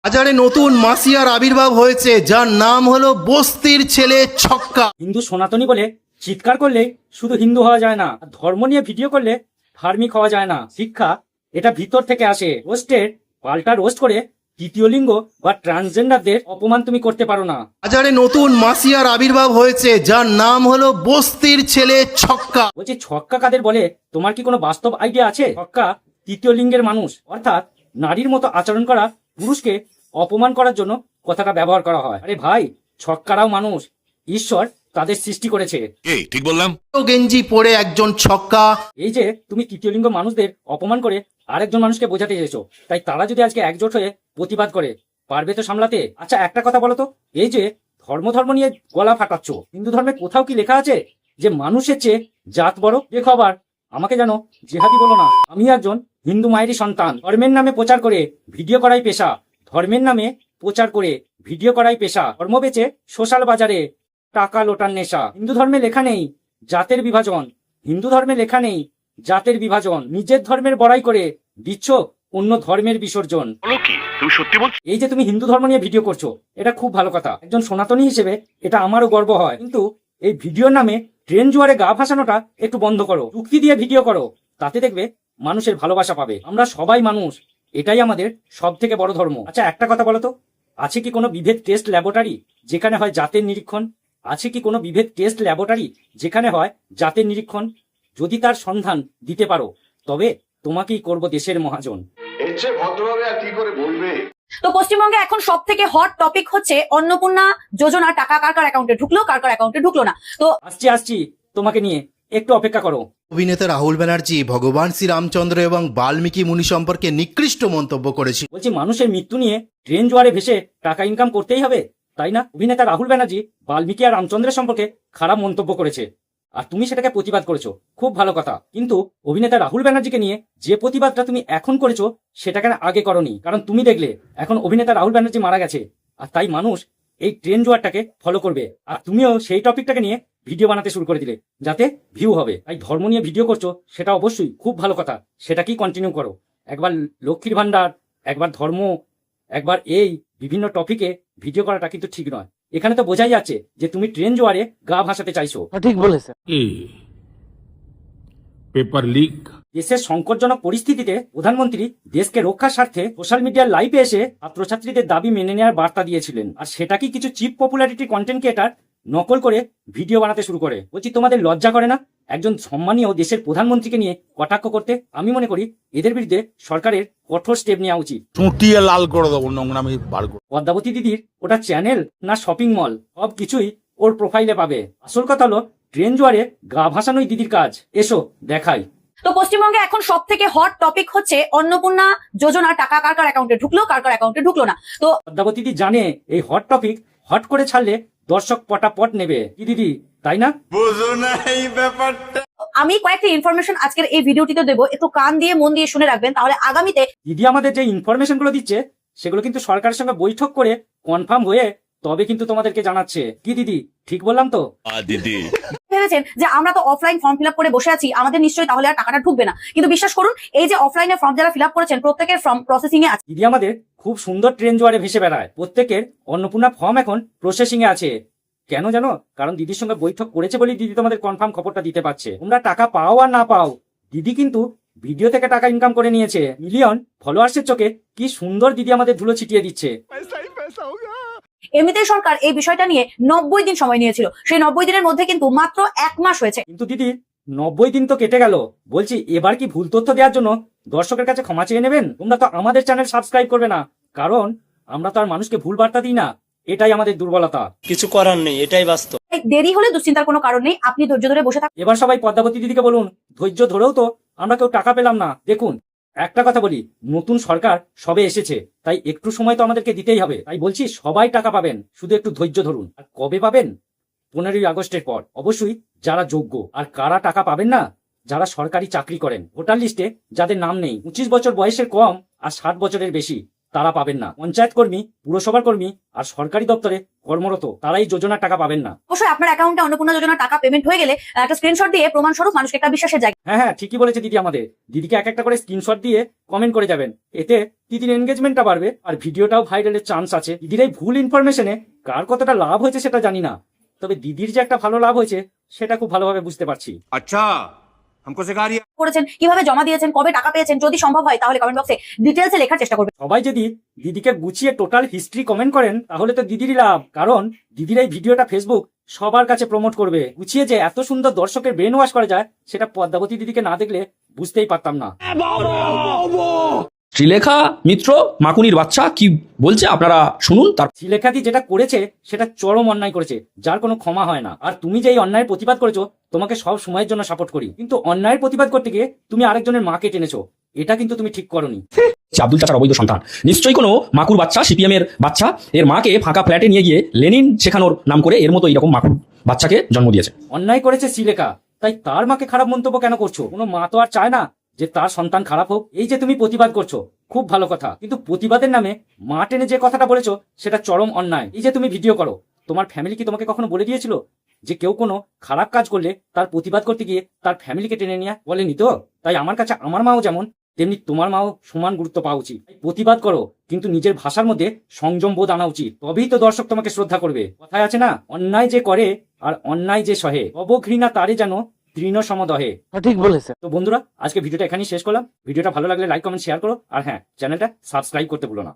বাজারে নতুন মাসিয়ার আবির্ভাব হয়েছে, যার নাম হলো বস্তির ছেলে ছক্কা। হিন্দু সনাতনী বলে চিৎকার করলে শুধু হিন্দু হওয়া যায় না, ধর্ম নিয়ে ভিডিও করলে ধার্মিক হওয়া যায় না। শিক্ষা এটা ভিতর থেকে আসে। রোস্টের পাল্টা রোস্ট করে তৃতীয় লিঙ্গ বা ট্রান্সজেন্ডারদের অপমান তুমি করতে পারো না। বাজারে নতুন মাসিয়ার আবির্ভাব হয়েছে, যার নাম হলো বস্তির ছেলে ছক্কা। বলছি ছক্কা কাদের বলে? তোমার কি কোনো বাস্তব আইডিয়া আছে? ছক্কা তৃতীয় লিঙ্গের মানুষ, অর্থাৎ নারীর মতো আচরণ করা পুরুষকে অপমান করার জন্য কথাটা ব্যবহার করা হয়। আরে ভাই, ছক্কারাও মানুষ, ঈশ্বর তাদের সৃষ্টি করেছে। ঠিক বললাম? গেঞ্জি পরে একজন ছক্কা। এই যে তুমি তৃতীয় লিঙ্গ মানুষদের অপমান করে আরেকজন মানুষকে বোঝাতে চেয়েছো, তাই তারা যদি আজকে একজোট হয়ে প্রতিবাদ করে, পারবে তো সামলাতে? আচ্ছা একটা কথা বলো তো, এই যে ধর্ম নিয়ে গলা ফাটাচ্ছ, হিন্দু ধর্মে কোথাও কি লেখা আছে যে মানুষের চেয়ে জাত বড়? দেখো আবার আমাকে জানো জেহাদি বলো না। আমি একজন হিন্দু মায়েরই সন্তান। ধর্মের নামে প্রচার করে ভিডিও করাই পেশা। ধর্মের নামে প্রচার করে ভিডিও করাই পেশা। ধর্ম বেচে সোশ্যাল বাজারে টাকা লোটার নেশা। হিন্দু ধর্মে লেখা নেই জাতের বিভাজন। হিন্দু ধর্মে লেখা নেই জাতের বিভাজন। নিজের ধর্মের বড়াই করে দিচ্ছ অন্য ধর্মের বিসর্জন। তুমি সত্যি বলছো? এই যে তুমি হিন্দু ধর্ম নিয়ে ভিডিও করছো, এটা খুব ভালো কথা। একজন সনাতনী হিসেবে এটা আমারও গর্ব হয়, কিন্তু এই ভিডিওর নামে ট্রেন জোয়ারে গা ভাসানোটা একটু বন্ধ করো। যুক্তি দিয়ে ভিডিও করো, তাতে দেখবে মানুষের ভালোবাসা পাবে। আমরা সবাই মানুষ, এটাই আমাদের সব থেকে বড় ধর্ম। আচ্ছা একটা কথা বলো তো, আছে কি কোনো বিভেদ টেস্ট ল্যাবরেটরি যেখানে হয় জাতের নিরীক্ষণ? আছে কি কোনো বিভেদ টেস্ট ল্যাবরেটরি যেখানে হয় জাতের নিরীক্ষণ? যদি তার সন্ধান দিতে পারো, তবে তোমাকেই করব দেশের মহাজন। এর চেয়ে ভদ্রভাবে আর কি করে বলবে? তো পশ্চিমবঙ্গে এখন সব থেকে হট টপিক হচ্ছে অন্নপূর্ণা যোজনার টাকা কার কার অ্যাকাউন্টে ঢুকলো, কার কার অ্যাকাউন্টে ঢুকলো না। তো আসছি তোমাকে নিয়ে, একটু অপেক্ষা করো। অভিনেতা রাহুল ব্যানার্জি ভগবান শ্রীরামচন্দ্র এবং বাল্মীকি মুনি সম্পর্কে নিকৃষ্ট মন্তব্য করেছে। বলছি মানুষের মৃত্যু নিয়ে ট্রেন জোয়ারে ভেসে টাকা ইনকাম করতেই হবে, তাই না? অভিনেতা রাহুল ব্যানার্জি বাল্মীকি আর রামচন্দ্রের সম্পর্কে খারাপ মন্তব্য করেছে, আর তুমি সেটাকে প্রতিবাদ করেছো, খুব ভালো কথা। কিন্তু অভিনেতা রাহুল ব্যানার্জিকে নিয়ে যে প্রতিবাদটা তুমি এখন করেছো, সেটা কেন আগে করনি? কারণ তুমি দেখলে এখন অভিনেতা রাহুল ব্যানার্জি মারা গেছে, আর তাই মানুষ এই ট্রেন জোয়ারটাকে ফলো করবে, আর তুমিও সেই টপিকটাকে নিয়ে ভিডিও বানাতে শুরু করে দিলে যাতে ভিউ হবে। তাই ধর্ম নিয়ে ভিডিও করছো, সেটা অবশ্যই খুব ভালো কথা, সেটাকেই কন্টিনিউ করো। একবার লক্ষ্মীর ভান্ডার, একবার ধর্ম, একবার এই বিভিন্ন টপিকে ভিডিও করাটা কিন্তু ঠিক নয়। এখানে তো বোঝাই যাচ্ছে যে তুমি ট্রেন জোয়ারে গা ভাসাতে চাইছো। ঠিক বলেছে। Paper leak. দেশের সংকটজনক পরিস্থিতিতে প্রধানমন্ত্রী দেশকে রক্ষার স্বার্থে সোশ্যাল মিডিয়ার লাইভে এসে ছাত্রছাত্রীদের দাবি মেনে নেওয়ার বার্তা দিয়েছিলেন, আর সেটাকে কিছু চিপ পপুলারিটি কন্টেন্ট ক্রিয়েটার নকল করে ভিডিও বানাতে শুরু করে। বলছি তোমাদের লজ্জা করে না একজন সম্মানীয় দেশের প্রধানমন্ত্রীকে নিয়ে কটাক্ষ করতে? আমি মনে করি এদের বিরুদ্ধে সরকারের কঠোর স্টেপ নেওয়া উচিত। চুটিয়ে লাল করে দেবো, নোংরামি বার করে। পদ্মাবতী দিদির ওটা চ্যানেল না শপিং মল, সব কিছুই ওর প্রোফাইলে পাবে। আসল কথা হলো ট্রেন জোয়ারে গা ভাসানোই দিদির কাজ। এসো দেখাই। তো পশ্চিমবঙ্গে এখন সব থেকে হট টপিক হচ্ছে অন্নপূর্ণা যোজনার টাকা কার কার অ্যাকাউন্টে ঢুকলো, কার কার অ্যাকাউন্টে ঢুকলো না। তো পদ্মাবতী দিদি জানে এই হট টপিক হট করে ছাড়লে দর্শক পটাপট নেবে, কি দিদি, তাই না? আমি কয়েকটি ইনফরমেশন আজকের এই ভিডিওটিতে দেবো, একটু কান দিয়ে মন দিয়ে শুনে রাখবেন, তাহলে আগামীতে দিদি আমাদের যে ইনফরমেশন গুলো দিচ্ছে, সেগুলো কিন্তু সরকারের সঙ্গে বৈঠক করে কনফার্ম হয়ে তবে কিন্তু তোমাদেরকে জানাচ্ছে। কি দিদি, ঠিক বললাম তো? দিদি ভেবেছেন যে আমরা তো অফলাইন ফর্ম ফিল আপ করে বসে আছি, আমাদের নিশ্চয়ই তাহলে আর টাকাটা ঢুকবে না, কিন্তু বিশ্বাস করুন এই যে অফলাইনে ফর্ম যারা ফিল আপ করেছেন প্রত্যেকের ফর্ম প্রসেসিং এ আছে। দিদি আমাদের খুব সুন্দর ট্রেন জোয়ারে ভেসে বেড়ায়, প্রত্যেকের অন্নপূর্ণা ফর্ম এখন প্রসেসিং এ আছে। কেন জানো? কারণ দিদির সঙ্গে বৈঠক করেছে বলেই দিদি তোমাদের কনফার্ম খবরটা দিতে পারছে। তোমরা টাকা পাও আর না পাও, দিদি কিন্তু ভিডিও থেকে টাকা ইনকাম করে নিয়েছে। মিলিয়ন ফলোয়ার্সের চোখে কি সুন্দর দিদি আমাদের ধুলো ছিটিয়ে দিচ্ছে। এমনিতেই সরকার এই বিষয়টা নিয়ে 90 দিন সময় নিয়েছিল, সেই 90 দিনের মধ্যে কিন্তু মাত্র 1 মাস হয়েছে। কিন্তু দিদি 90 দিন তো কেটে গেল, বলছি এবার কি ভুল তথ্য দেওয়ার জন্য দর্শকের কাছে ক্ষমা চেয়ে নেবেন? তোমরা তো আমাদের চ্যানেল সাবস্ক্রাইব করবে না, কারণ আমরা তো আর মানুষকে ভুল বার্তা দিই না, এটাই আমাদের দুর্বলতা। কিছু করার নেই, এটাই বাস্তব। দেরি হলে দুশ্চিন্তার কোনো কারণ নেই, আপনি ধৈর্য ধরে বসে থাকুন। এবার সবাই পদ্মাবতী দিদিকে বলুন, ধৈর্য ধরেও তো আমরা কেউ টাকা পেলাম না। দেখুন একটা কথা বলি, নতুন সরকার সবে এসেছে, তাই একটু সময় তো আমাদেরকে দিতেই হবে। তাই বলছি সবাই টাকা পাবেন, শুধু একটু ধৈর্য ধরুন। আর কবে পাবেন? 15ই আগস্টের পর। অবশ্যই যারা যোগ্য। আর কারা টাকা পাবেন না? যারা সরকারি চাকরি করেন, ভোটার লিস্টে যাদের নাম নেই, 25 বছর বয়সের কম আর 60 বছরের বেশি, তারা পাবেন না। পঞ্চায়েত কর্মী, পুরসভার কর্মী আর সরকারি দপ্তরে কর্মরত তারা এই যোজনার টাকা পাবেন না। অবশ্যই আপনার অ্যাকাউন্টে অন্নপূর্ণা যোজনার টাকা পেমেন্ট হয়ে গেলে একটা স্ক্রিনশট দিয়ে প্রমাণস্বরূপ মানুষকে একটা বিশ্বাসের জায়গা। হ্যাঁ, ঠিকই বলেছে দিদি আমাদের। দিদিকে এক একটা করে স্ক্রিনশট দিয়ে কমেন্ট করে যাবেন, এতে দিদির এনগেজমেন্টটা বাড়বে আর ভিডিওটাও ভাইরালের চান্স আছে। দিদির এই ভুল ইনফরমেশনে কার কতটা লাভ হয়েছে সেটা জানি না, তবে দিদির যে একটা ভালো লাভ হয়েছে সেটা খুব ভালোভাবে বুঝতে পারছি। আচ্ছা हमको सिखा रही है করেছেন, কিভাবে জমা দিয়েছেন, কবে টাকা পেয়েছেন, যদি সম্ভব হয় তাহলে কমেন্ট বক্সে ডিটেলসে লেখার চেষ্টা করবেন। সবাই যদি দিদিকে গুছিয়ে টোটাল হিস্ট্রি কমেন্ট করেন তাহলে তো দিদিরই লাভ, কারণ দিদির এই ভিডিওটা ফেসবুক সবার কাছে প্রমোট করবে। গুছিয়ে যে এত সুন্দর দর্শকের ব্রেন ওয়াশ করা যায় সেটা পদ্মাবতী দিদিকে না দেখলে বুঝতেই পারতাম না। শ্রীলেখা মিত্র মাকুনির বাচ্চা কি বলছে আপনারা শুনুন। তার শ্রীলেখাদি যেটা করেছে সেটা চরম অন্যায় করেছে, যার কোনো ক্ষমা হয় না। আর তুমি যে এই অন্যায়ের প্রতিবাদ করেছো তোমাকে সব সময়ের জন্য সাপোর্ট করি, কিন্তু অন্যায়ের প্রতিবাদ করতে গিয়ে তুমি আরেকজনের মাকে টেনেছো, এটা কিন্তু তুমি ঠিক করোনি। আব্দুল চাচার অবৈধ সন্তান নিশ্চয়ই কোনো মাকুর বাচ্চা, সিপিএম এর বাচ্চা এর মাকে ফাঁকা ফ্ল্যাটে নিয়ে গিয়ে লেনিন শেখানোর নাম করে এর মতো এরকম মাকুর বাচ্চাকে জন্ম দিয়েছে। অন্যায় করেছে শ্রীলেখা, তাই তার মাকে খারাপ মন্তব্য কেন করছো? কোনো মা তো আর চায় না যে তার সন্তান খারাপ হোক। এই যে তুমি প্রতিবাদ করছো খুব ভালো কথা, কিন্তু প্রতিবাদের নামে মা টেনে যে কথাটা বলেছো সেটা চরম অন্যায়। এই যে তুমি ভিডিও করো, তোমার ফ্যামিলি কি তোমাকে কখনো বলে দিয়েছিল যে কেউ কোনো খারাপ কাজ করলে তার প্রতিবাদ করতে গিয়ে তার ফ্যামিলিকে টেনে নিয়ে বলেনি তো? তাই আমার কাছে আমার মাও যেমন তেমনি তোমার মাও সমান গুরুত্ব পাওয়া উচিত। প্রতিবাদ করো, কিন্তু নিজের ভাষার মধ্যে সংযম বোধ আনা উচিত, তবেই তো দর্শক তোমাকে শ্রদ্ধা করবে। কথায় আছে না, অন্যায় যে করে আর অন্যায় যে সহে অবঘৃণা তারে যেন তৃণ সমদহে। সঠিক বলেছে। তো বন্ধুরা, আজকে ভিডিওটা এখানেই শেষ করলাম। ভিডিওটা ভালো লাগলে লাইক কমেন্ট শেয়ার করো, আর হ্যাঁ, চ্যানেলটা সাবস্ক্রাইব করতে ভুলো না।